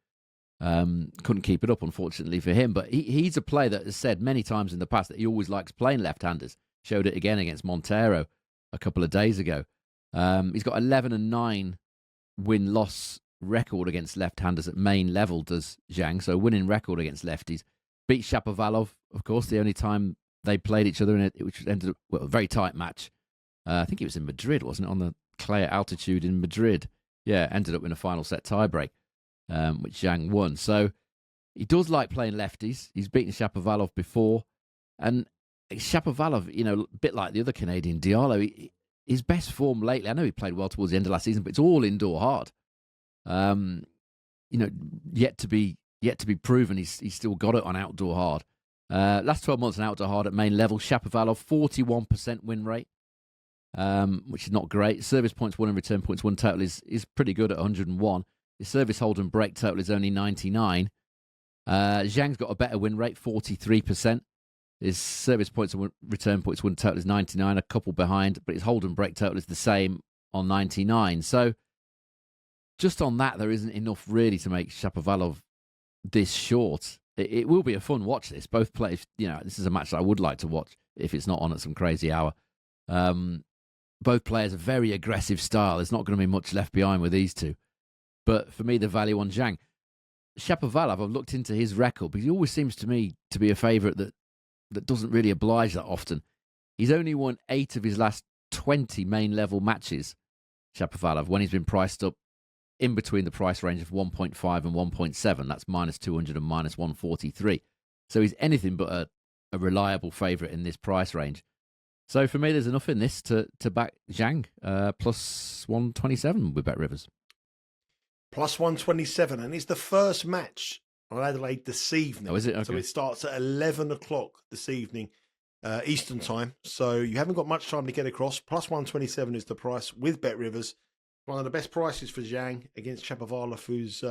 Couldn't keep it up, unfortunately, for him. But he's a player that has said many times in the past that he always likes playing left-handers. Showed it again against Monteiro a couple of days ago. He's got 11-9 win-loss record against left-handers at main level, does Zhang. So winning record against lefties. Beat Shapovalov, of course, the only time they played each other in it, which ended up a very tight match. I think it was in Madrid, wasn't it? On the clay at altitude in Madrid. Yeah, ended up in a final set tiebreak, which Zhang won. So he does like playing lefties. He's beaten Shapovalov before. And Shapovalov, a bit like the other Canadian, Diallo, his best form lately, I know he played well towards the end of last season, but it's all indoor hard. Yet to be proven. He's still got it on outdoor hard. Last 12 months on outdoor hard at main level. Shapovalov, 41% win rate, which is not great. Service points won and return points won total is pretty good at 101. His service hold and break total is only 99. Zhang's got a better win rate, 43%. His service points and return points won total is 99, a couple behind, but his hold and break total is the same on 99. So just on that, there isn't enough really to make Shapovalov this short. It will be a fun watch, this. Both players, this is a match that I would like to watch if it's not on at some crazy hour. Both players are very aggressive style. There's not going to be much left behind with these two. But for me, the value on Zhang. Shapovalov, I've looked into his record because he always seems to me to be a favourite that doesn't really oblige that often. He's only won 8 of his last 20 main level matches, Shapovalov, when he's been priced up in between the price range of 1.5 and 1.7. That's minus 200 and minus 143. So he's anything but a reliable favourite in this price range. So for me, there's enough in this to back Zhang, plus 127 with Bet Rivers. Plus 127, and it's the first match on Adelaide this evening. Oh, is it? Okay. So it starts at 11 o'clock this evening, Eastern time. So you haven't got much time to get across. Plus 127 is the price with Bet Rivers. One of the best prices for Zhang against Shapovalov, who's,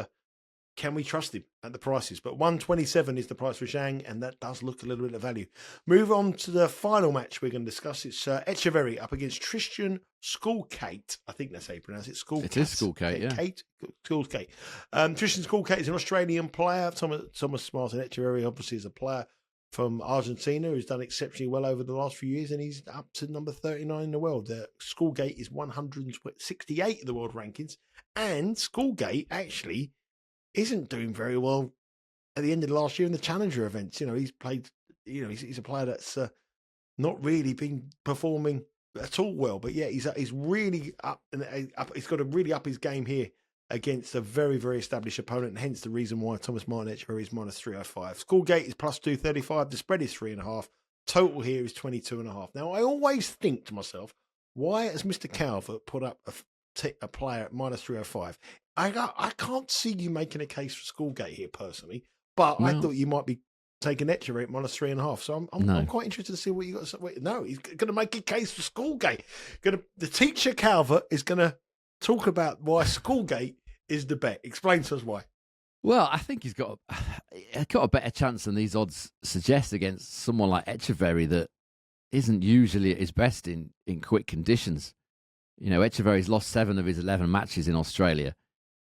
can we trust him at the prices? But 127 is the price for Zhang, and that does look a little bit of value. Move on to the final match we're going to discuss. It's Etcheverry up against Tristan Schoolkate. I think that's how you pronounce it. Schoolkate. It is Schoolkate, yeah. Schoolkate. Tristan Schoolkate is an Australian player. Thomas Martin Etcheverry obviously is a player from Argentina who's done exceptionally well over the last few years, and he's up to number 39 in the world. Schoolkate is 168 in the world rankings, and Schoolkate actually isn't doing very well at the end of last year in the Challenger events. He's played, he's a player that's not really been performing at all well, but yeah, he's really up. He's got to really up his game here against a very, very established opponent, and hence the reason why Thomas Martin Etcheverry is minus 305. Schoolkate is plus 235. The spread is 3.5. Total here is 22.5. Now, I always think to myself, why has Mr. Calvert put up a player at minus 305? I can't see you making a case for Schoolkate here personally, but no. I thought you might be taking Etcheverry at minus 3.5. So I'm quite interested to see what you got to say. No, he's going to make a case for Schoolkate. The teacher Calvert is going to talk about why Schoolkate is the bet. Explain to us why. Well, I think he's got a better chance than these odds suggest against someone like Etcheverry that isn't usually at his best in quick conditions. Etcheverry's lost 7 of his 11 matches in Australia.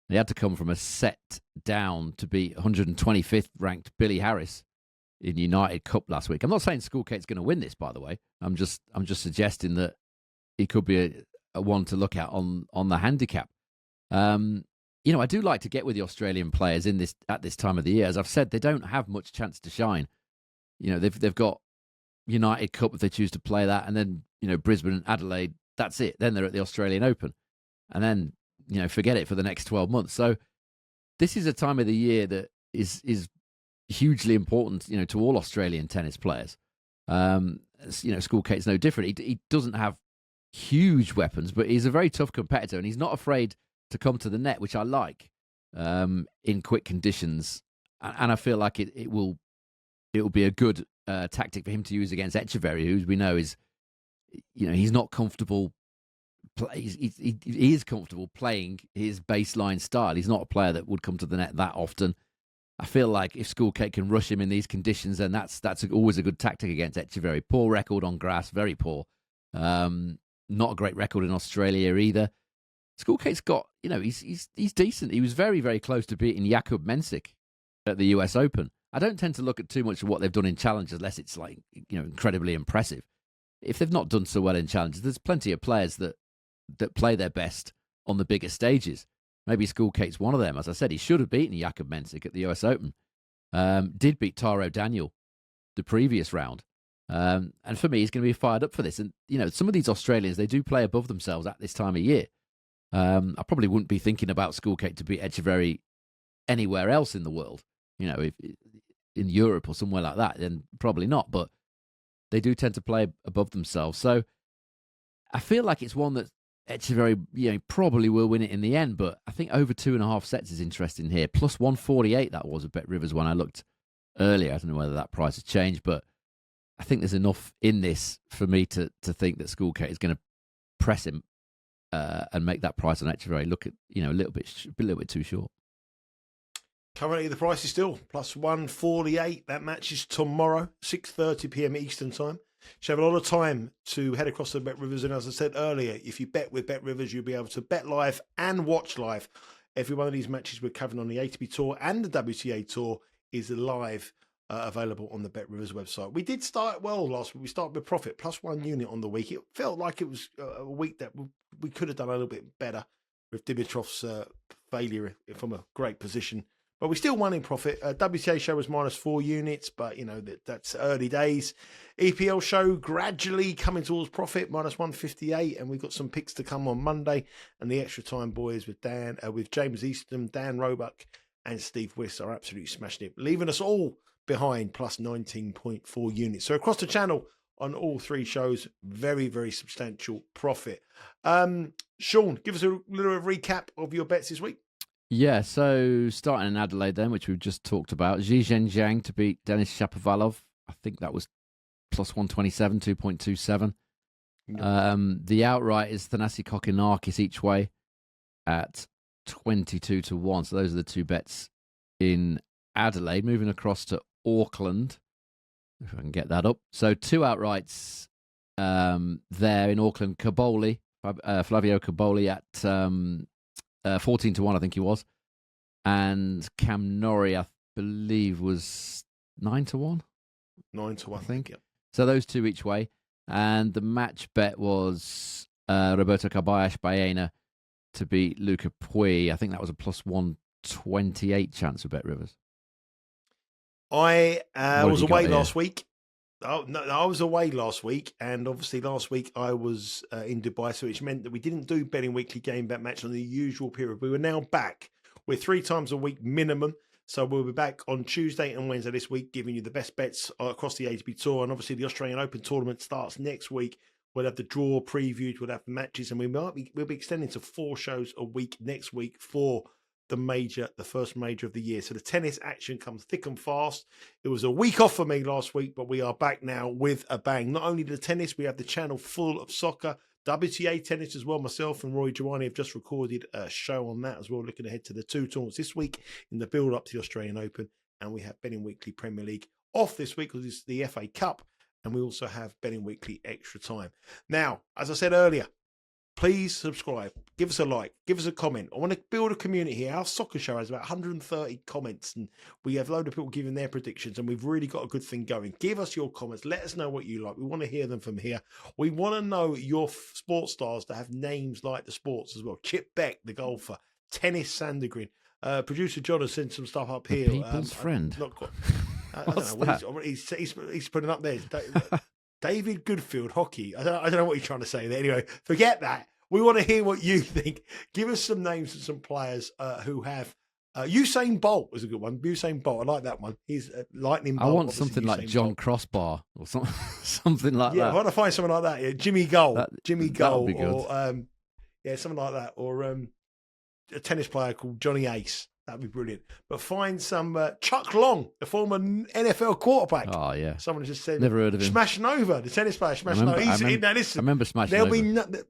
He had to come from a set down to beat 125th ranked Billy Harris in United Cup last week. I'm not saying Schoolkate's going to win this, by the way. I'm just suggesting that he could be a one to look at on the handicap. I do like to get with the Australian players at this time of the year. As I've said, they don't have much chance to shine. They've got United Cup if they choose to play that, and then Brisbane and Adelaide. That's it. Then they're at the Australian Open, and then forget it for the next 12 months. So this is a time of the year that is hugely important, to all Australian tennis players. Schoolkate's no different. He doesn't have huge weapons, but he's a very tough competitor, and he's not afraid to come to the net, which I like in quick conditions. And I feel like it will be a good tactic for him to use against Etcheverry, who we know is, he's not comfortable. He is comfortable playing his baseline style. He's not a player that would come to the net that often. I feel like if Schoolkate can rush him in these conditions, then that's always a good tactic against Etcheverry. Poor record on grass, very poor. Not a great record in Australia either. Schoolkate's got, he's decent. He was very, very close to beating Jakub Mensik at the US Open. I don't tend to look at too much of what they've done in challenges unless it's incredibly impressive. If they've not done so well in challenges, there's plenty of players that play their best on the bigger stages. Maybe Schoolkate's one of them. As I said, he should have beaten Jakub Mensik at the US Open. Did beat Taro Daniel the previous round. And for me, he's going to be fired up for this. And, some of these Australians, they do play above themselves at this time of year. I probably wouldn't be thinking about Schoolkate to beat Etcheverry anywhere else in the world. If in Europe or somewhere like that, then probably not. But they do tend to play above themselves. So I feel like it's one that Etcheverry, probably will win it in the end. But I think over 2.5 sets is interesting here. Plus 148, that was at Bet Rivers when I looked earlier. I don't know whether that price has changed, but I think there's enough in this for me to think that Schoolkate is going to press him and make that price on Etcheverry look at a little bit too short. Currently, the price is still plus 148. That match is tomorrow, 6:30 p.m. Eastern time. You have a lot of time to head across to Bet Rivers. And as I said earlier, if you bet with Bet Rivers, you'll be able to bet live and watch live. Every one of these matches we're covering on the ATP Tour and the WTA Tour is live, available on the Bet Rivers website. We did start well last week. We started with profit, plus 1 unit on the week. It felt like it was a week that we could have done a little bit better with Dimitrov's failure from a great position. But we still won in profit. WTA show was minus 4 units, but that's early days. EPL show gradually coming towards profit, minus 158, and we've got some picks to come on Monday. And the extra time boys with James Easton, Dan Roebuck, and Steve Wiss are absolutely smashing it, leaving us all behind plus 19.4 units. So across the channel on all 3 shows, very, very substantial profit. Sean, give us a little recap of your bets this week. Yeah, so starting in Adelaide then, which we've just talked about. Zhizhen Zhang to beat Denis Shapovalov. I think that was plus 127, 2.27. The outright is Thanasi Kokkinakis each way at 22 to 1. So those are the 2 bets in Adelaide. Moving across to Auckland, if I can get that up. So 2 outrights there in Auckland. Flavio Carballes at 14 to 1, I think he was. And Cam Norrie, I believe, was 9 to 1. 9 to 1, I think. Yep. So those 2 each way. And the match bet was Roberto Carballes Baena to beat Luca Pouille. I think that was a plus 128 chance for Bet Rivers. I was away last week. Oh, no, I was away last week, and obviously last week I was in Dubai, so which meant that we didn't do Betting Weekly Game Bet Match on the usual period. We were now back. We're 3 times a week minimum, so we'll be back on Tuesday and Wednesday this week, giving you the best bets across the ATP Tour, and obviously the Australian Open tournament starts next week. We'll have the draw previewed, we'll have the matches, and we'll be extending to 4 shows a week next week for the first major of the year. So the tennis action comes thick and fast. It was a week off for me last week, but we are back now with a bang. Not only the tennis, we have the channel full of soccer, WTA tennis as well. Myself and Roy Giovanni have just recorded a show on that as well, looking ahead to the 2 tournaments this week in the build up to the Australian Open. And we have Betting Weekly Premier League off this week because it's the FA Cup and we also have Betting Weekly Extra Time. Now, as I said earlier, please subscribe, give us a like, give us a comment. I want to build a community here. Our soccer show has about 130 comments, and we have a load of people giving their predictions, and we've really got a good thing going. Give us your comments. Let us know what you like. We want to hear them from here. We want to know your sports stars that have names like the sports as well. Chip Beck, the golfer. Tennis Sandgren. Producer John has sent some stuff up here. People's friend. I don't know what he's putting up there. David Goodfield, hockey. I don't know what he's trying to say there. Anyway, forget that. We want to hear what you think. Give us some names of some players who have. Usain Bolt was a good one. Usain Bolt, I like that one. He's lightning bolt. I want something like John Bolt. Crossbar or something like that. Yeah, I want to find someone like that. Yeah, Jimmy Goal, Jimmy Goal, or something like that, or a tennis player called Johnny Ace. That'd be brilliant. But find some Chuck Long, the former NFL quarterback. Oh yeah, someone just said. Never heard of him. Smashing Over, the tennis player. Smashing Over. I remember Smashing Over.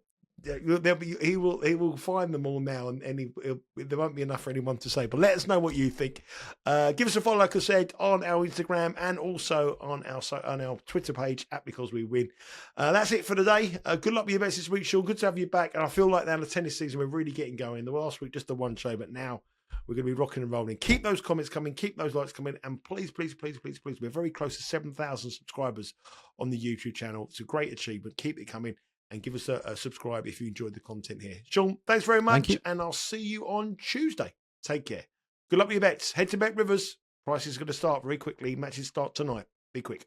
He will find them all now, and there won't be enough for anyone to say. But let us know what you think. Give us a follow, like I said, on our Instagram and also on our Twitter page at Because We Win. That's it for today. Good luck with your bets this week, Sean. Good to have you back. And I feel like now the tennis season we're really getting going. The last week just the one show, but now we're going to be rocking and rolling. Keep those comments coming. Keep those likes coming. And please, we're very close to 7,000 subscribers on the YouTube channel. It's a great achievement. Keep it coming. And give us a subscribe if you enjoyed the content here. Sean, thanks very much. And I'll see you on Tuesday. Take care. Good luck with your bets. Head to Bet Rivers. Prices are going to start very quickly. Matches start tonight. Be quick.